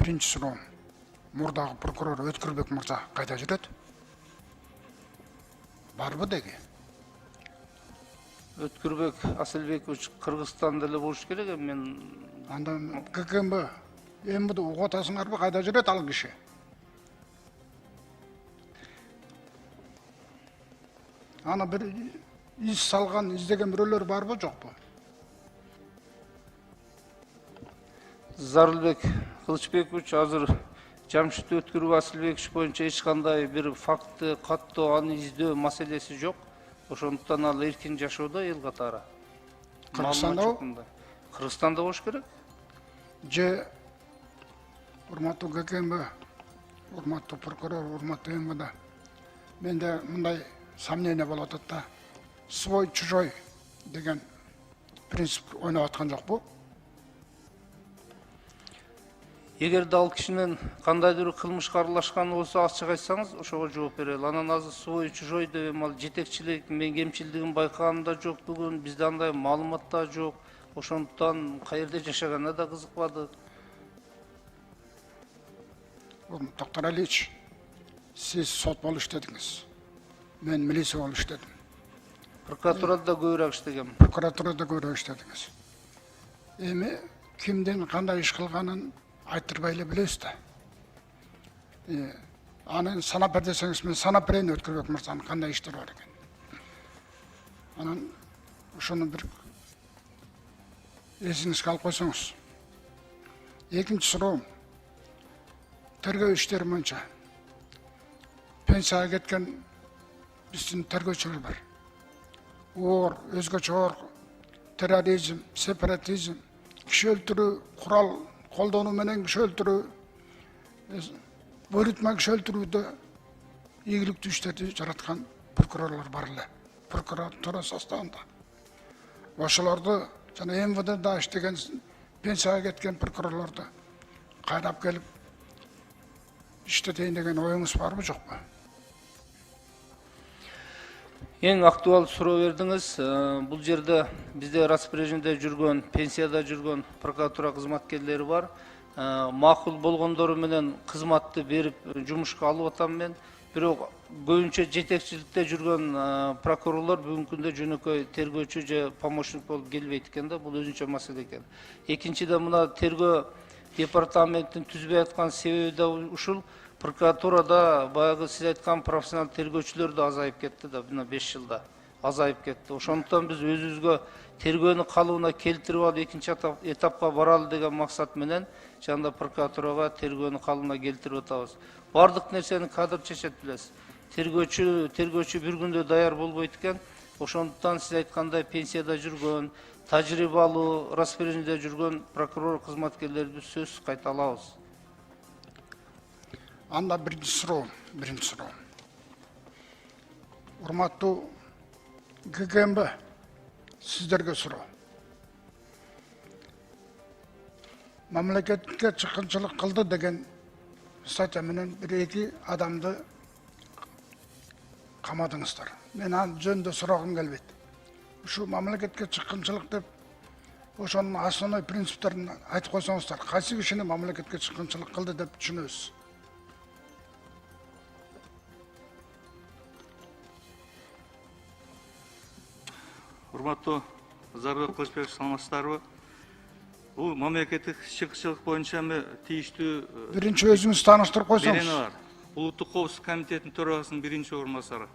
Birinci suroğum. Murdağı prokuror Өткүрбек Мырза қайда жүреді? Бар bu деги? Өткүрбек Асылбекович Кыргызстанда эле болуш керек. Мен Анда ККМБ эмбуду угутасыңарбы, кайда жүрөт ал киши? Ана бир из салган, издеген бирөөлөр барбы, жокпу? Зарылбек Кылычбекович азыр Жамшит Өткүрбек Асылбекович боюнча эч кандай бир факты каттоо, аны издөө маселеси жок. Ошондуктан ал эркин жашоодо эл катары. Кыргызстанда? Кыргызстанда болуш керек. Же урматтуу ККМБ, урматтуу прокурор, урматтуу МВД. Менде мындай сомнение болуп атат да. Свой чужой деген принцип ойноп аткан жокпу? Эгерде ал кишинин кандайдыр кылмышка аралашканы болсо ачык айтсаңыз, ошого жооп берели. Анан азыр свой чужой деп ал жетекчилик, мен кемчилдигин байкаган да жок бүгүн, бизде андай маалымат да жок. Ошондуктан каерде жашаганына да кызыкпадык. Доктор Алиевич, siz sot болуп иштедиңиз. Мен милиция болуп иштедим. Прокуратурада көбүрөөк иштегем. Прокуратурада көбүрөөк иштедиңиз. Эми кимдин кандай иш кылганын айтырбай эле билебиз да. Аны санап бер десеңиз, мен санап берейин Өткүрбек Мырзанын кандай иштери бар экен. Анан ошону бир эсиңизге алып койсоңуз. Экинчи суроо. Тергөө иштери боюнча пенсияга кеткен биздин тергөөчүлөр бар. Оор, өзгөчө оор терроризм, сепаратизм, киши өлтүрүү, курал колдонуу менен киши өлтүрүү, буйрутма киши өлтүрүүдө ийгиликтүү иштерди жараткан прокурорлор бар эле. Прокуратура составында. Ошолорду жана МВДда иштеген, пенсияга кеткен прокурорлорду кайрап келип иштетейин деген оюңуз барбы, жокпу? Эң актуалдуу суроо бердиңиз. Бул жерде бизде распоряжениеде жүргөн, пенсияда жүргөн прокуратура кызматкерлери бар. Макул болгондору менен кызматты берип жумушка алып атам мен. Бирок көбүнчө жетекчиликте жүргөн прокурорлор бүгүнкү күндө жөнөкөй тергөөчү же помощник болуп келбейт экен да. Бул өзүнчө маселе экен. Экинчиден мына тергөө департаменттин түзбөй аткан себеби да ушул. Прокуратурада баягы сиз айткан профессионал тергөөчүлөр да азайып кетти да, мына 5 жылда азайып кетти. Ошондуктан биз өзүбүзгө тергөөнү калыбына келтирип алып экинчи этапка баралы деген максат менен жана прокуратурага тергөөнү калыбына келтирип атабыз. Бардык нерсени кадр чечет билесиз. Тергөөчү бир күндө даяр болбойт экен. Ошондуктан сиз айткандай пенсияда жүргөн, тажрыйбалуу, распоряжениеде жүргөн прокурор кызматкерлерди сөзсүз кайта алабыз. Анда биринчи суроо. Урматтуу ККМБ, сиздерге суроо. Мамлекетке чыккынчылык кылды деген статья менен бир-эки адамды камадыңыздар. Мен ал жөнүндө сурагым келбейт. Ушу мамлекетке чыккынчылык деп ошонун основной принциптерин айтып койсоңуздар, кайсы кишини мамлекетке чыккынчылык кылды деп түшүнөбүз? Урматтуу Зарылбек Кылычбекович, саламатсыздарбы? Бул мамлекеттик чыккынчылык боюнча тийиштүү Биринчи өзүңүз тааныштырып койсоңуз. берени бар. Улуттук коопсуздук комитетинин төрагасынын биринчи орун басары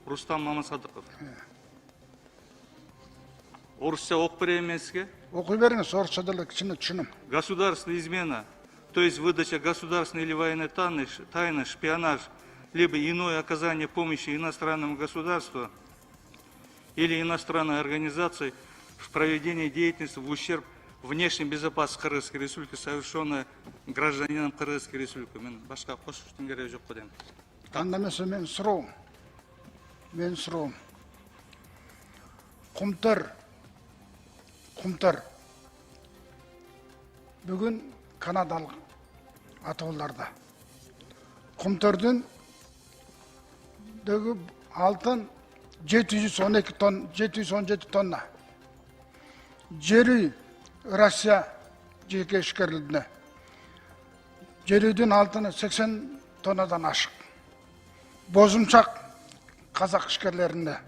Рустам Мамасадыков. Орусча окуп берейин мен сизге? Окуй бериңиз, орусча деле кичине түшүнөм. Государственная измена, то есть выдача государственной или военной тайны, шпионаж, либо иное оказание помощи иностранному государству или иностранной организации в проведении деятельности в ущерб внешней безопасности Кыргызской Республики, совершенная гражданином Кыргызской Республики. Мен башка кошуштун кереги жок дейм. Анда эмесе мен суроом. Кумтер бүгүн канадалык атоолордо. Кумтердин дөгі алтын 717 тонна. Жери Россия жеке ишкерлигине Жерүйдün алтыны 80 тоннадан ашық. Бозумчақ қазақ ішкерлерінде.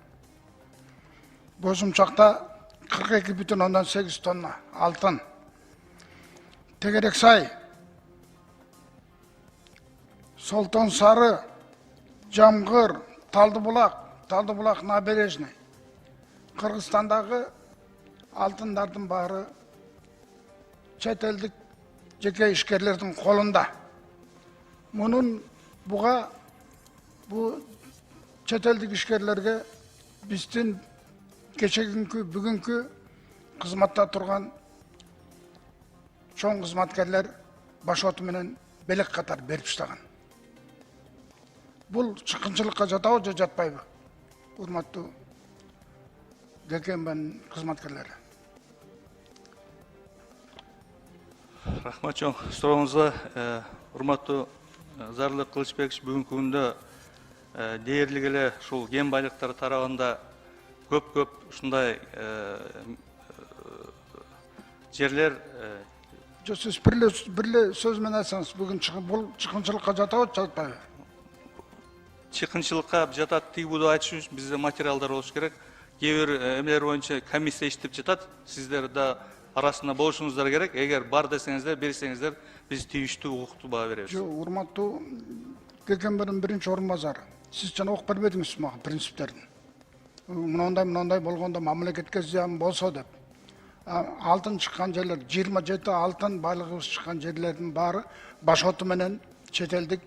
Бозумчақта 42,8 тонна алтын. Тегерексай, Солтон Сары, Жамғыр, Талдыбұлақ набережный. Қырғызстандағы алтындардың бары шетелдік жеке ішкерлердің қолында. Мұның бұға bu çeteldik işkerlerge bizden geçeginkü, bugünkü kızmatta turgan çoğun kızmatkerler başotu menen belek katar berip iştagан. Бұл çıkınçılıkka jatabı же жатпайбы? Урматтуу гекембен кызматкерлери. Рахмат чоң сурооңузга, урматтуу Зарлык Кылычбекович, бүгүнкү күндө дээрлик эле ушул кен байлыктары тарабында көп ушундай жерлер. Siz birle söz menен айтсаңыз, бүгүн бул чыкынчылыкка жатабы, жатпайбы? Чыкынчылыкка жатат тийбуду айтыш үчүн бизде материалдар болуш керек. Кээ бир эмелер боюнча комиссия иштеп жатат. Сиздер да арасында болушуңуздар керек. Эгер бар десеңиздер, берсеңиздер, биз тийиштүү укуктуу баа беребиз. Жок, урматтуу Гекембердин биринчи орун базары. Siz жана окуп бербедиңиз мага принциптерин. Мындай болгондо мамлекетке зыян болсо деп. Алтын чыккан жерлер, 27 алтын байлыгыбыз чыккан жерлердин баары башоту менен четелдик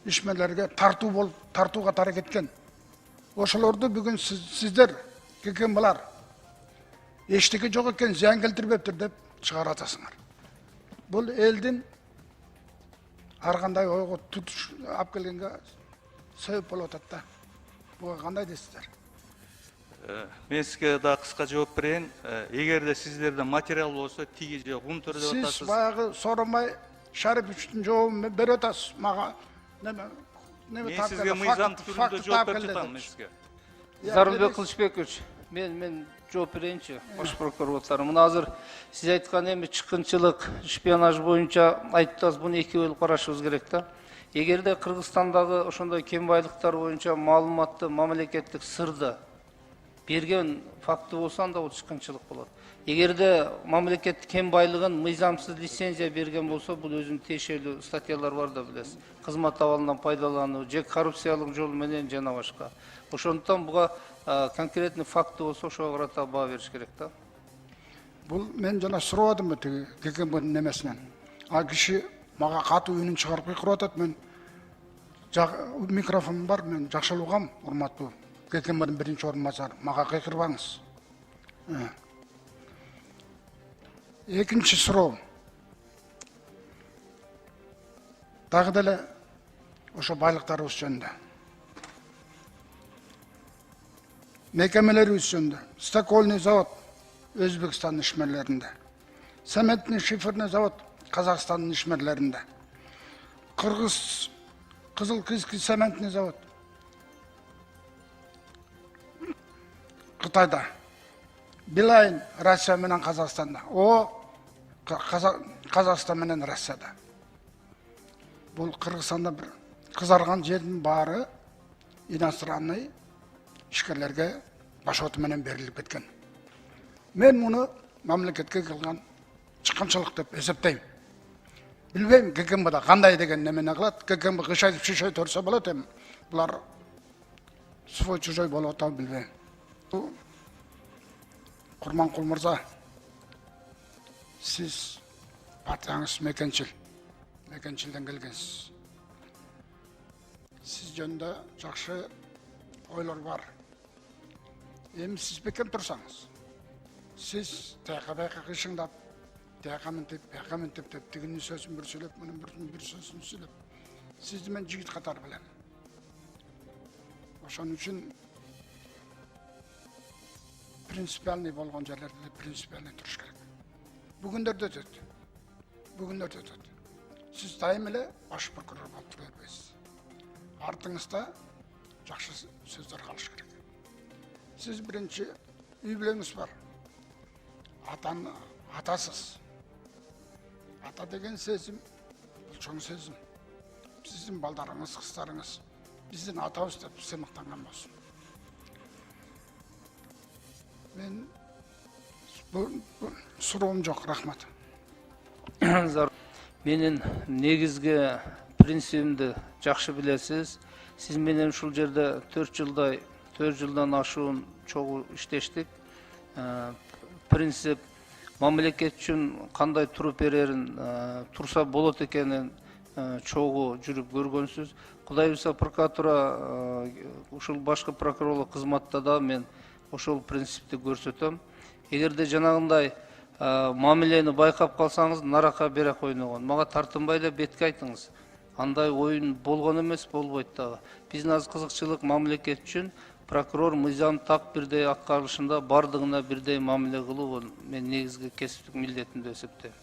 ишмерлерге тартууга тара кеткен. Ошолорду бүгүн сиздер, Гекембалар, эчтеке жок экен, зыян келтирбептир деп чыгарып атасыңар. Бул элдин ар кандай ойго тутуш алып келгенге себеп болуп атат да. Буга кандай дейсиздер? Мен сизге да кыска жооп берейин. Эгерде сиздерде материал болсо, тиги же кум түрдө деп атасыз. Siz баягы соромай Шарып үчүн жообун берип атасыз. Мага Мен сизге мыйзам түрүндө жооп берип жатам мен сизге. Зарлыбек Кылычбекович, мен жооп берейинчи, баш прокурорлар. Мына азыр сиз айткан эми чыккынчылык, шпионаж боюнча айтып атасыз, буну эки бөлүп карашыбыз керек да. Эгерде Кыргызстандагы ошондой кен байлыктар боюнча маалыматты, мамлекеттик сырды берген факты болсо, анда бул чыккынчылык болот. Эгерде мамлекеттик кен байлыгын мыйзамсыз лицензия берген болсо, бул өзүнүн тиешелүү статьялар бар да билесиз. Кызмат абалынан пайдалануу, же коррупциялык жол менен жана башка. Ошондуктан буга конкретный факты болсо, ошого карата баа бериш керек да. Бул мен жана сурабадымбы тиги Гекембердин немесинен. Киши мага катуу үнүн чыгарып кыйкырып атат, мен микрофонум бар, мен жакшы угам, урматтуу Гекембердин биринчи орун базары, мага кыйкырбаңыз. Экинчи суроо. Дагы деле ошо байлыктарыбыз жөнүндө. Мекемелерибиз жөнүндө. Стокольный завод Өзбекстандын ишмерлеринде. Цементный шиферный завод Казакстандын ишмерлеринде. Кызыл-Киский цементный завод Кытайда. Билайн Россия менен Казакстанда. Казакстан менен Россияда. Бул Кыргызстанда бир кызарган жердин баары иностранный ишкерлерге башоту менен берилип кеткен. Мен муну мамлекетке кылган чыккынчылык деп эсептейм. Билбейм, Гекембада кандай деген немени кылат. Гекемба кышайтып шишой төрсө болот эми. Булар свой чужой болуп атабы билбейм. Курманкул мырза, сиз партияңыз мекенчилден келгенсиз. Сиз жөнүндө жакшы ойлор бар. Эми сиз бекем турсаңыз, сиз таяка кышыңдап, тияка мынтип деп, тигинин сөзүн бир сүйлөп, мунун бир сөзүн сүйлөп, сизди мен жигит катары билем. Ошон үчүн принципиальный болгон жерлерде принципиальный туруш керек. Бүгүндөрдө өтөт. Сиз дайым эле баш прокурор болуп тура бербейсиз. Артыңызда жакшы сөздөр калыш керек. Сиз биринчи үй бүлөңүз бар. Атасыз. Ата деген сезим чоң сезім. Сіздің балдарыңыз, қыздарыңыз, біздің атабыз деп сыйлықтанған болсын. Мен сұрауым жоқ, рахмат. Менің негізгі принцибімді жақсы білесіз. Сіз менен ушул жерде 4 жылдан ашуун чогуу иштештик. Принцип мамлекет үчүн кандай туруп берерин, турса болот экенин чогуу жүрүп көргөнсүз. Кудай буйрса прокуратура ушул башкы прокурорлук кызматта да мен ошол принципти көрсөтөм. Эгерде жанагындай мамилени байкап калсаңыз, нарака берек ойногон. Мага тартынбай эле бетке айтыңыз. Андай оюн болгон эмес, болбойт дагы. Биздин азыр кызыкчылык мамлекет үчүн прокурор мыйзам так бирдей аткарылышында бардыгына бирдей мамиле кылуу мен негизги кесиптик милдетим деп эсептейм.